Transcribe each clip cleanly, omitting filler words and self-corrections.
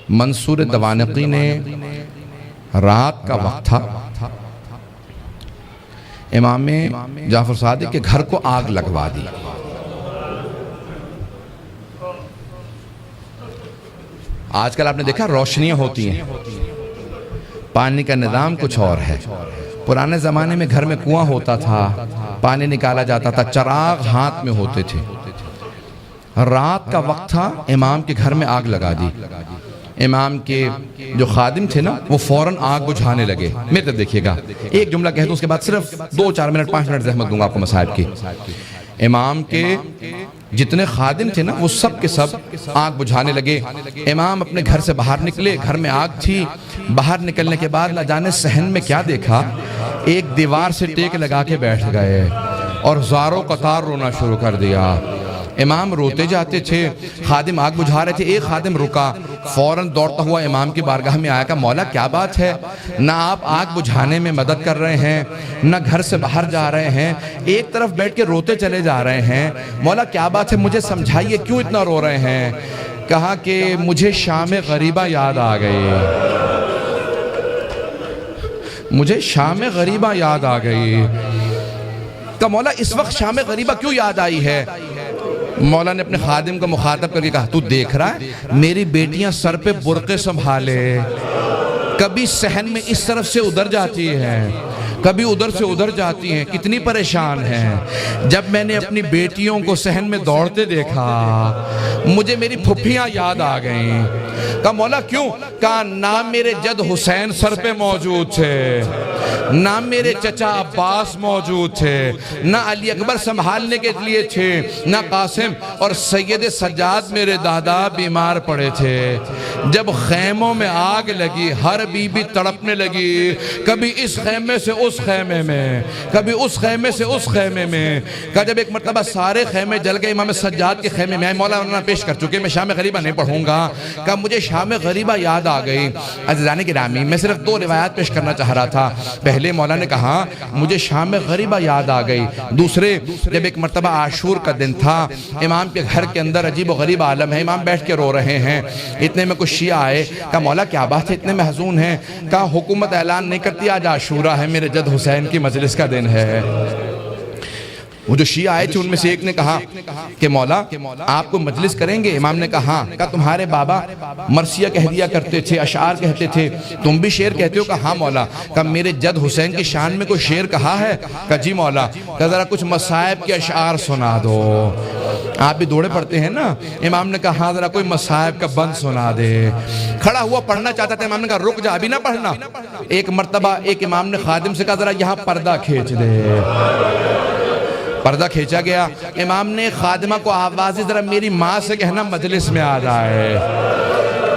منصور دوانقی نے رات کا وقت تھا، امام جعفر صادق کے گھر کو آگ لگوا دی۔ آج کل آپ نے دیکھا روشنیاں ہوتی ہیں، پانی کا نظام کچھ اور ہے۔ پرانے زمانے میں گھر میں کنواں ہوتا تھا، پانی نکالا جاتا تھا، چراغ ہاتھ میں ہوتے تھے۔ رات کا وقت تھا، امام کے گھر میں آگ لگا دی۔ امام کے جو خادم تھے نا وہ فوراً آگ بجھانے لگے۔ میرے طرف دیکھیے گا، ایک جملہ کہہ دوں اس کے بعد صرف 2-4 منٹ 5 منٹ زحمت دوں گا آپ کو مصائب کی۔ امام کے جتنے خادم تھے نا وہ سب کے سب آگ بجھانے لگے۔ امام اپنے گھر سے باہر نکلے، گھر میں آگ تھی۔ باہر نکلنے کے بعد نہ جانے صحن میں کیا دیکھا، ایک دیوار سے ٹیک لگا کے بیٹھ گئے اور زاروں قطار رونا شروع کر دیا۔ امام روتے جاتے تھے، خادم آگ بجھا رہے تھے۔ ایک خادم رکا، فوراً دوڑتا ہوا امام کی بارگاہ میں آیا کہ مولا کیا بات ہے، نہ آپ آگ بجھانے میں مدد کر رہے ہیں، نہ گھر سے باہر جا رہے ہیں، ایک طرف بیٹھ کے روتے چلے جا رہے ہیں، مولا کیا بات ہے، مجھے سمجھائیے کیوں اتنا رو رہے ہیں؟ کہا کہ مجھے شام غریبہ یاد آ گئی، مجھے شام غریبہ یاد آ گئی۔ کہ مولا اس وقت شام غریبہ کیوں یاد آئی ہے؟ مولا نے اپنے خادم کو مخاطب کر کے کہا تو دیکھ رہا ہے میری بیٹیاں سر پہ برقعے سنبھالے، کبھی صحن میں اس طرف سے ادھر جاتی ہیں، کبھی ادھر سے ادھر جاتی ہیں، کتنی پریشان ہیں۔ جب میں نے اپنی بیٹیوں کو صحن میں دوڑتے دیکھا مجھے میری پھپھیاں یاد آ گئیں۔ کہا مولا کیوں؟ کہا نہ میرے جد حسین سر پہ موجود تھے، نہ میرے چچا عباس موجود تھے، نہ علی اکبر سنبھالنے کے لیے تھے، نہ قاسم اور سید سجاد میرے دادا بیمار پڑے تھے۔ جب خیموں میں آگ لگی ہر بی بی تڑپنے لگی، کبھی اس خیمے سے اس خیمے میں، کبھی اس خیمے سے اس خیمے میں۔ کہا جب ایک مرتبہ سارے خیمے جل گئے، امام سجاد کے خیمے میں آئے، مولا ورنہ پیش کر چکے، میں شام غریبہ نہیں پڑھوں گا۔ کہا مجھے شام غریبہ یاد آ گئی۔ عزیزان گرامی میں صرف 2 روایات پیش کرنا چاہ رہا تھا۔ پہلے مولا نے کہا مجھے شام غریبہ یاد آ گئی، دوسرے جب ایک مرتبہ عاشور کا دن تھا، امام کے گھر کے اندر عجیب و غریب عالم ہے، امام بیٹھ کے رو رہے ہیں، اتنے میں کچھ شیعہ آئے۔ کہا مولا کیا بات ہے اتنے محزون ہیں؟ کہا حکومت اعلان نہیں کرتی آج عاشورہ ہے، میرے جد حسین کی مجلس کا دن ہے۔ وہ جو شیعہ آئے تھے ان میں سے ایک نے کہا کہ مولا آپ کو مجلس کریں گے؟ امام نے کہا ہاں۔ کہا تمہارے بابا مرثیہ کہہ دیا کرتے تھے، اشعار کہتے تھے، تم بھی شعر کہتے ہو؟ کہا ہاں مولا۔ کہا میرے جد حسین کی شان میں کوئی شعر کہا ہے؟ کہا جی مولا۔ کہا ذرا کچھ مصائب کے اشعار سنا دو، آپ بھی دوڑے پڑتے ہیں نا۔ امام نے کہا ہاں ذرا کوئی مصائب کا بند سنا دے۔ کھڑا ہوا پڑھنا چاہتا تھا، امام نے کہا رک جا ابھی نہ پڑھنا۔ ایک مرتبہ ایک امام نے خادم سے کہا ذرا یہاں پردہ کھینچ دے، پردہ کھینچا گیا۔ امام نے خادمہ کو آواز دی ذرا میری ماں سے کہنا مجلس میں آ جائے۔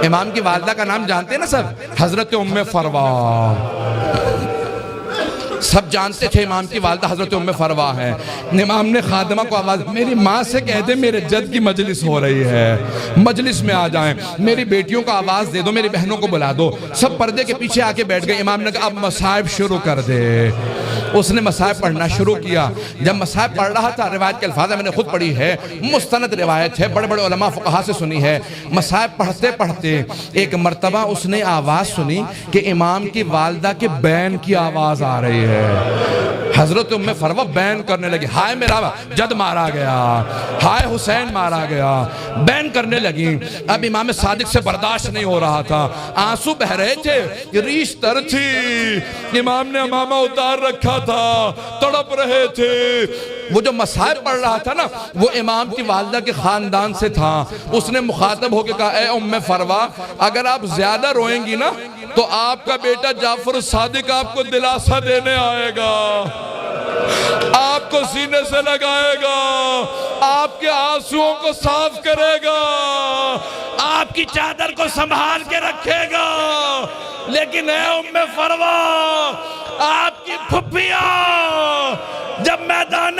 امام کی والدہ کا نام جانتے ہیں نا سب، حضرت ام فروا، سب جانتے تھے امام کی والدہ حضرت ام فروا ہے۔ امام نے خادمہ کو آواز میری ماں سے کہہ دے میرے جد کی مجلس ہو رہی ہے، مجلس میں آ جائیں، میری بیٹیوں کو آواز دے دو، میری بہنوں کو بلا دو۔ سب پردے کے پیچھے آ کے بیٹھ گئے۔ امام نے کہا اب مصائب شروع کر دے۔ اس نے مصائب پڑھنا شروع کیا۔ جب مصائب پڑھ رہا تھا، روایت کے الفاظ میں نے خود پڑھی ہے، مستند روایت ہے، بڑے بڑے علماء فقہا سے سنی ہے۔ مصائب پڑھتے پڑھتے ایک مرتبہ اس نے آواز سنی کہ امام کی والدہ کے بین کی آواز آ رہی ہے۔ حضرت ام فروا بین کرنے لگی، ہائے میرا جد مارا گیا، ہائے حسین مارا گیا، بین کرنے لگی۔ اب امام صادق سے برداشت نہیں ہو رہا تھا، آنسو بہ رہے تھے، ریش تر تھی، امام نے امامہ اتار رکھا تھا، تڑپ رہے تھے۔ وہ جو مصائب پڑھ رہا تھا نا وہ امام کی والدہ کے خاندان سے تھا۔ اس نے مخاطب ہو کے کہا اے ام فروا اگر آپ زیادہ روئیں گی نا تو آپ کا بیٹا جعفر صادق آپ کو دلاسا دینے آئے گا، آپ کو سینے سے لگائے گا، آپ کے آنسوؤں کو صاف کرے گا، آپ کی چادر کو سنبھال کے رکھے گا۔ لیکن اے ام فروا آپ کی پھپھیاں جب میدان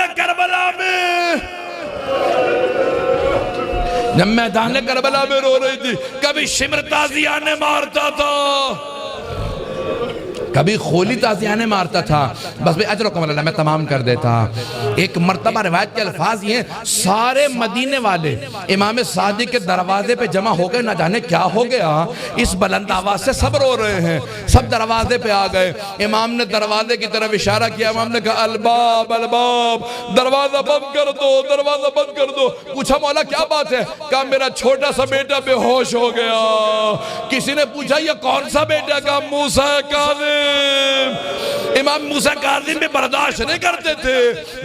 کربلا میں رو رہی تھی، کبھی شمر تازیانے مارتا تھا، کبھی خولی تازیانے مارتا تھا۔ بس بھئی اجر و کمال اللہ میں تمام کر دیتا۔ ایک مرتبہ روایت کے الفاظ یہ ہیں، سارے مدینے والے امام صادق کے دروازے پہ جمع ہو گئے، نہ جانے کیا ہو گیا، اس بلند آواز سے سب رو رہے ہیں، سب دروازے پہ آ گئے۔ امام نے دروازے کی طرف اشارہ کیا، امام نے کہا الباب الباب، دروازہ بند کر دو، دروازہ بند کر دو۔ پوچھا مولا کیا بات ہے؟ کہا میرا چھوٹا سا بیٹا بے ہوش ہو گیا۔ کسی نے پوچھا یہ کون سا بیٹا؟ کہا موسیٰ کاظم۔ امام موسیٰ کاظم بھی برداشت نہیں کرتے تھے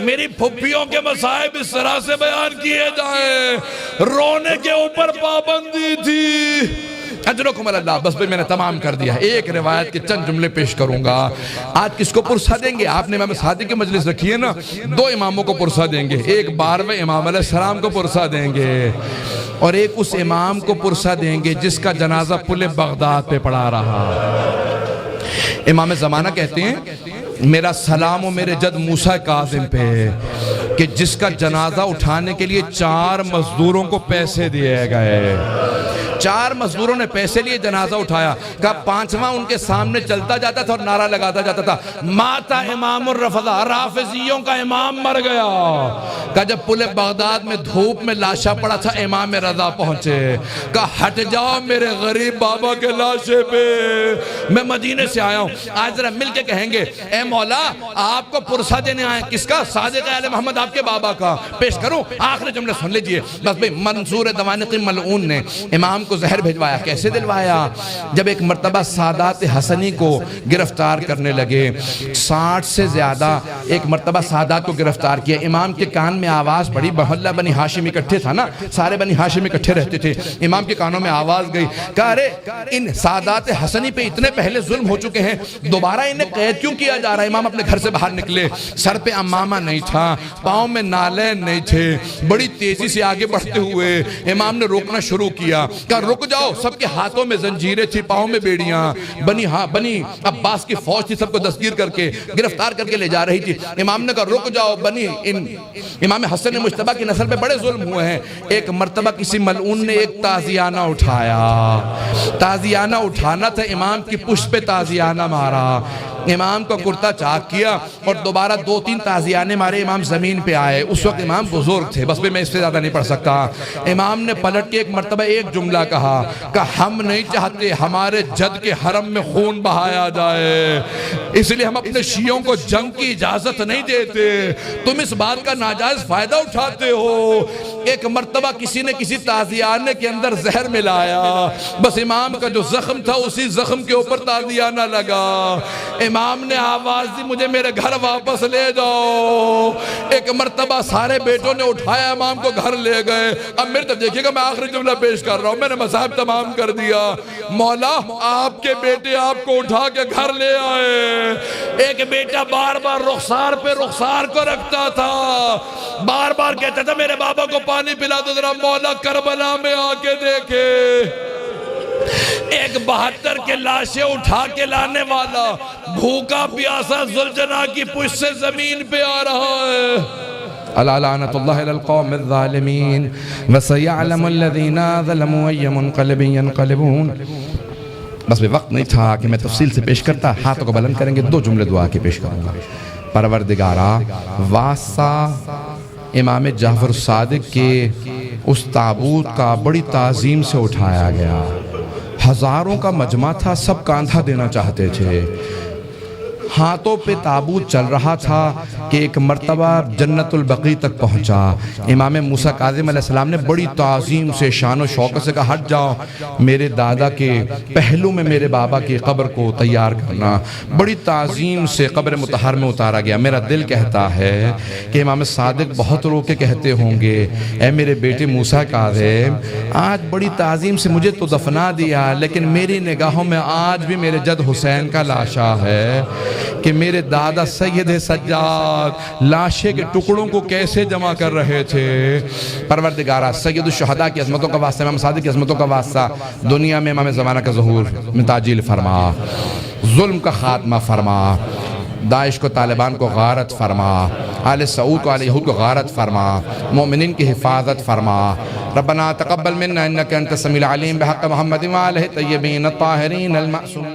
میری پھپھیوں کے مصائب اس طرح سے بیان کیے جائیں، رونے کے اوپر پابندی تھی۔ اجرکم اللہ۔ بس میں نے تمام کر دیا۔ ایک روایت کے چند جملے پیش کروں گا۔ آج کس کو پرسہ دیں گے؟ آپ نے امام صادق کی مجلس رکھی ہے نا، دو اماموں کو پرسہ دیں گے، ایک 12ویں امام علیہ السلام کو پرسہ دیں گے اور ایک اس امام کو پرسہ دیں گے جس کا جنازہ پل بغداد پہ پڑا رہا۔ امام زمانہ کہتے ہیں میرا سلام و میرے جد موسیٰ کاظم پہ کہ جس کا جنازہ اٹھانے کے لیے 4 مزدوروں کو پیسے دیے گئے، 4 مزدوروں نے پیسے لیے جنازہ اٹھایا۔ کہا 5واں ان کے سامنے چلتا جاتا تھا اور نعرہ لگاتا جاتا تھا ماتا امام الرفضہ، رافضیوں کا امام مر گیا۔ کہا جب پل بغداد میں دھوپ میں لاشا پڑا تھا امام رضا پہنچے، کہا ہٹ جاؤ میرے غریب بابا کے لاشے پہ، میں مدینے سے آیا ہوں۔ آج ذرا مل کے کہیں گے اے مولا آپ کو پرسہ دینے آئے، کس کا؟ صادق اہل محمد آپ کے بابا کا۔ پیش کروں آخری جملے سن لیجئے بس بھئی۔ منصور دوانقی ملعون نے امام کو زہر بھیجوایا۔ کیسے دلوایا؟ جب ایک مرتبہ سادات حسنی کو گرفتار کرنے لگے، 60 سے زیادہ ایک مرتبہ سادات کو گرفتار کیا، امام کے کان میں آواز پڑی، محلہ بنی ہاشم اکٹھے تھا نا، سارے بنی ہاشم اکٹھے رہتے تھے، امام کے کانوں میں آواز گئی، کہا ارے ان سادات حسنی پہ اتنے پہلے ظلم ہو چکے ہیں، دوبارہ انہیں قید کیوں کیا جا رہا ہے؟ امام اپنے گھر سے باہر نکلے، سر پہ امامہ نہیں تھا، پاؤں میں نالین نہیں تھے، بڑی تیزی سے آگے بڑھتے ہوئے امام نے روکنا شروع کیا، کہا رک جاؤ۔ سب کے ہاتھوں میں زنجیریں تھی، پاؤں میں بیڑیاں، بنی عباس کی فوج تھی، سب کو دستگیر کر کے گرفتار کر کے لے جا رہی تھی۔ امام نے کہا رک جاؤ، امام حسن مجتبیٰ کی نسل پہ بڑے ظلم ہوئے ہیں۔ ایک مرتبہ کسی ملعون نے ایک تازیانہ اٹھایا، تازیانہ اٹھانا تھا، امام کی پشت پہ تازیانہ مارا، امام کو کرتا چاک کیا اور دوبارہ 2-3 تازیانے مارے، امام زمین پہ آئے۔ اس وقت امام بزرگ تھے، بس میں اس سے زیادہ نہیں پڑھ سکتا۔ امام نے پلٹ کے ایک مرتبہ ایک جملہ کہا کہ ہم نہیں چاہتے ہمارے جد کے حرم میں خون بہایا جائے، اس لیے ہم اپنے شیعوں کو جنگ کی اجازت نہیں دیتے، تم اس بات کا ناجائز فائدہ اٹھاتے ہو۔ ایک مرتبہ کسی نے کسی تازیانے کے اندر زہر ملایا، بس امام کا جو زخم تھا اسی زخم کے اوپر تازیانہ لگا۔ امام نے آواز دی مجھے میرے گھر واپس لے جاؤ۔ ایک مرتبہ سارے بیٹوں نے اٹھایا، امام کو گھر لے گئے۔ اب میرے طرف دیکھیے گا، میں آخری جملہ پیش کر رہا ہوں، میں نے مصائب تمام کر دیا۔ مولا آپ کے بیٹے آپ کو اٹھا کے گھر لے آئے۔ ایک بیٹا بار بار رخسار پہ رخسار کو رکھتا تھا، بار بار کہتا تھا میرے بابا کو پانی پلا دو ذرا، مولا کربلا میں آ کے دیکھے۔ ایک 72 کے لاشیں اٹھا کے لانے والا بھوکا پیاسا ذوالجناح کی پشت سے زمین پہ آ رہا ہے۔ الا لعنت اللہ علی القوم الظالمین وسیعلم الذین ظلموا ای منقلب ینقلبون۔ بس بھی وقت نہیں تھا کہ میں تفصیل سے پیش کرتا، ہاتھوں کو بلند کریں گے، 2 جملے دعا کے پیش کروں گا۔ پروردگارا واسطہ امام جعفر صادق کے اس تابوت کا بڑی تعظیم سے اٹھایا گیا، ہزاروں کا مجمع تھا، سب کاندھا دینا چاہتے تھے، ہاتھوں پہ تابوت چل رہا تھا کہ ایک مرتبہ جنت البقیع تک پہنچا۔ امام موسیٰ کاظم علیہ السلام نے بڑی تعظیم سے شان و شوکت سے کہا ہٹ جاؤ، میرے دادا کے پہلو میں میرے بابا کی قبر کو تیار کرنا۔ بڑی تعظیم سے قبر مطہر میں اتارا گیا۔ میرا دل کہتا ہے کہ امام صادق بہت رو کے کہتے ہوں گے اے میرے بیٹے موسیٰ کاظم، آج بڑی تعظیم سے مجھے تو دفنا دیا، لیکن میری نگاہوں میں آج بھی میرے جد حسین کا لاشا ہے کہ میرے دادا سید سجاد لاشے کے ٹکڑوں کو کیسے جمع کر رہے تھے۔ پروردگارہ سید الشہداء کی عظمتوں کا واسطہ، امام صادق کی عظمتوں کا واسطہ، دنیا میں امام زمانہ کا ظہور میں تعجیل فرما، ظلم کا خاتمہ فرما، داعش کو طالبان کو غارت فرما، آل سعود کو آل یہود کو غارت فرما، مومنین کی حفاظت فرما۔ ربنا تقبل منا انک انت السمیع العلیم بحق محمد وآلہ الطیبین الطاہرین المعصومین۔